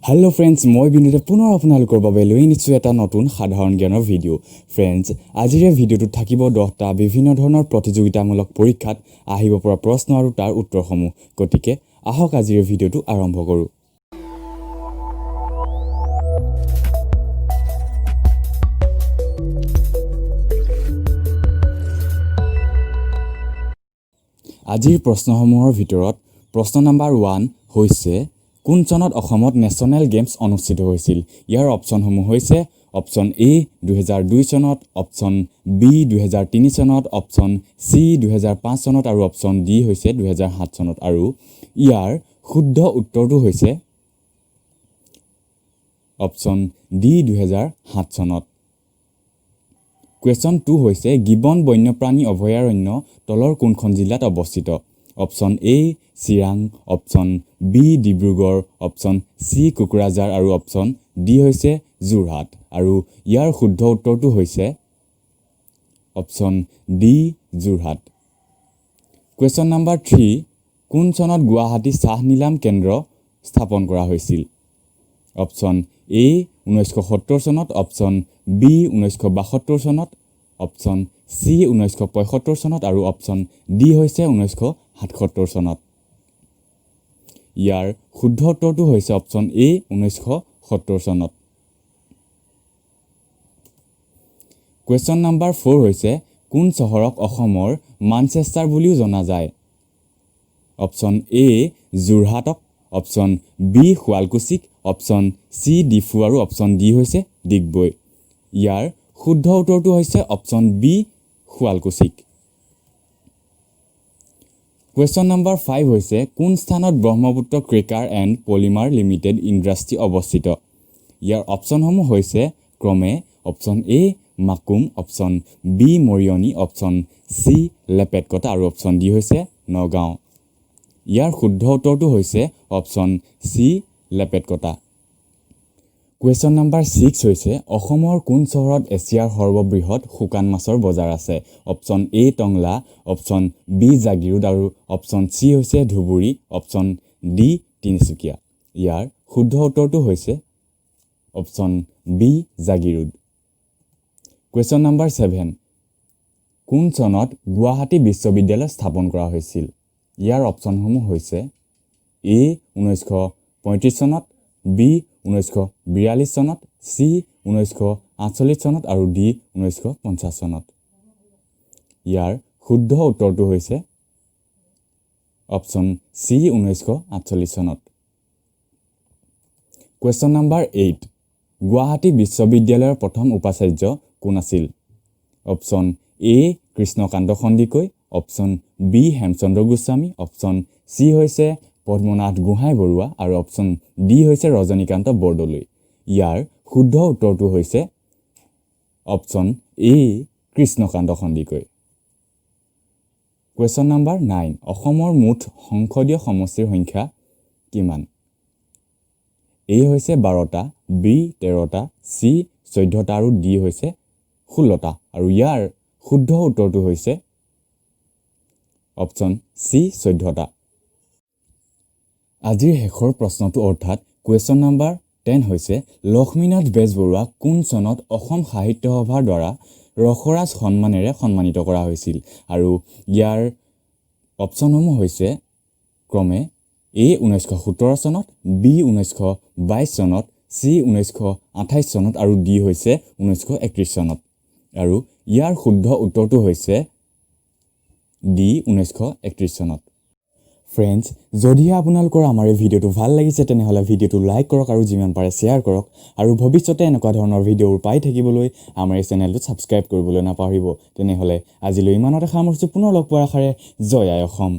Hello friends, মই বিনুতে পুনৰ আপোনালোকৰ বাবে লৈ আনিছোঁ এটা নতুন সাধাৰণ জ্ঞানৰ ভিডিঅ'। Friends, আজিৰ ভিডিঅ'টোত থাকিব 10টা বিভিন্ন ধৰণৰ প্ৰতিযোগিতামূলক পৰীক্ষাত আহিব পৰা প্ৰশ্ন আৰু তাৰ উত্তৰসমূহ। গতিকে আহক আজিৰ ভিডিঅ'টো আৰম্ভ কৰোঁ। আজিৰ প্ৰশ্নসমূহৰ ভিতৰত প্ৰশ্ন নম্বৰ 1 হৈছে কোন চনত অসমত নেশ্যনেল গেমছ অনুষ্ঠিত হৈছিল? ইয়াৰ অপশ্যনসমূহ হৈছে অপশ্যন এ 2002 চনত, অপশ্যন বি 2003 চনত, অপশ্যন চি 2005 চনত আৰু অপশ্যন ডি হৈছে 2007 চনত। আৰু ইয়াৰ শুদ্ধ উত্তৰটো হৈছে অপশ্যন ডি 2007 চনত। কুৱেশ্যন 2 হৈছে গিবন বন্যপ্ৰাণী অভয়াৰণ্য তলৰ কোনখন জিলাত অৱস্থিত? Option A Chirang, option B Dibrugarh, option C Kokrajhar আৰু অপশ্যন ডি হৈছে যোৰহাট। আৰু ইয়াৰ শুদ্ধ উত্তৰটো হৈছে option D Jorhat. Question number 3 কোন চনত গুৱাহাটী চাহ নিলাম কেন্দ্ৰ স্থাপন কৰা হৈছিল? অপশ্যন এ 1970 চনত, অপশ্যন বি 1972 চনত, অপশ্যন চি 1975 চনত আৰু অপশ্যন ডি হৈছে 1977 চনত। ইয়াৰ শুদ্ধ উত্তৰটো হৈছে অপশ্যন এ 1970 চনত। কুৱেশ্যন নম্বৰ 4 হৈছে কোন চহৰক অসমৰ মানচেষ্টাৰ বুলিও জনা যায়? অপশ্যন এ যোৰহাটক, অপশ্যন বি শুৱালকুছিক, অপশ্যন চি ডিফু আৰু অপশ্যন ডি হৈছে ডিগবৈ। ইয়াৰ শুদ্ধ উত্তৰটো হৈছে অপশ্যন বি শুৱালকুছিক। কুৱেশ্যন নম্বৰ 5 হৈছে কোন স্থানত Brahmaputra cracker and polymer limited industry অৱস্থিত? ইয়াৰ অপশ্যনসমূহ হৈছে ক্ৰমে option A Makum, option B Mariani, option C Lepetkata আৰু অপশ্যন ডি হৈছে নগাঁও। ইয়াৰ শুদ্ধ উত্তৰটো হৈছে option C Lepetkata. Question number 6 হৈছে অসমৰ কোন চহৰত এছিয়াৰ সৰ্ববৃহৎ শুকান মাছৰ বজাৰ আছে? Option A Tangla, option B Jagiroad আৰু অপশ্যন চি হৈছে ধুবুৰী, অপশ্যন ডি তিনিচুকীয়া। ইয়াৰ শুদ্ধ উত্তৰটো হৈছে option B Jagiroad. Question number 7 কোন চনত গুৱাহাটী বিশ্ববিদ্যালয় স্থাপন কৰা হৈছিল? ইয়াৰ অপশ্যনসমূহ হৈছে এ 1935 চনত, বি 1942 চনত, চি 1948 চনত আৰু ডি 1950 চনত। ইয়াৰ শুদ্ধ উত্তৰটো হৈছে অপশ্যন চি 1948 চনত। কুৱেশ্যন নম্বৰ 8 গুৱাহাটী বিশ্ববিদ্যালয়ৰ প্ৰথম উপাচাৰ্য কোন আছিল? Option A Krishnakanta Sandikai, option B Hemchandra Goswami, option C হৈছে পদ্মনাথ গোহাঁই বৰুৱা আৰু অপশ্যন ডি হৈছে ৰজনীকান্ত বৰদলৈ। ইয়াৰ শুদ্ধ উত্তৰটো হৈছে option A Krishnakanta Sandikai. Question number 9 অসমৰ মুঠ সংসদীয় সমষ্টিৰ সংখ্যা কিমান? এ হৈছে 12টা, বি 13টা, চি 14টা আৰু ডি হৈছে 16টা। আৰু ইয়াৰ শুদ্ধ উত্তৰটো হৈছে অপশ্যন চি 14টা। আজিৰ শেষৰ প্ৰশ্নটো অৰ্থাৎ কুৱেশ্যন নম্বৰ 10 হৈছে লক্ষ্মীনাথ বেজবৰুৱা কোন চনত অসম সাহিত্য সভাৰ দ্বাৰা ৰসৰাজ সন্মানেৰে সন্মানিত কৰা হৈছিল? আৰু ইয়াৰ অপশ্যনসমূহ হৈছে ক্ৰমে এ 1917 চনত, বি 1922 চনত, চি 1928 চনত আৰু ডি হৈছে 1931 চনত। আৰু ইয়াৰ শুদ্ধ উত্তৰটো হৈছে ডি 1931 চনত। ফ্ৰেণ্ডছ, যদিহে আপোনালোকৰ আমাৰ এই ভিডিঅ'টো ভাল লাগিছে তেনেহ'লে ভিডিঅ'টো লাইক কৰক আৰু যিমান পাৰে শ্বেয়াৰ কৰক আৰু ভৱিষ্যতে এনেকুৱা ধৰণৰ ভিডিঅ'বোৰ পাই থাকিবলৈ আমাৰ এই চেনেলটো ছাবস্ক্ৰাইব কৰিবলৈ নাপাহৰিব। তেনেহ'লে আজিলৈ ইমানতে সামৰিছোঁ, পুনৰ লগ পোৱাৰ আশাৰে জয় আই অসম।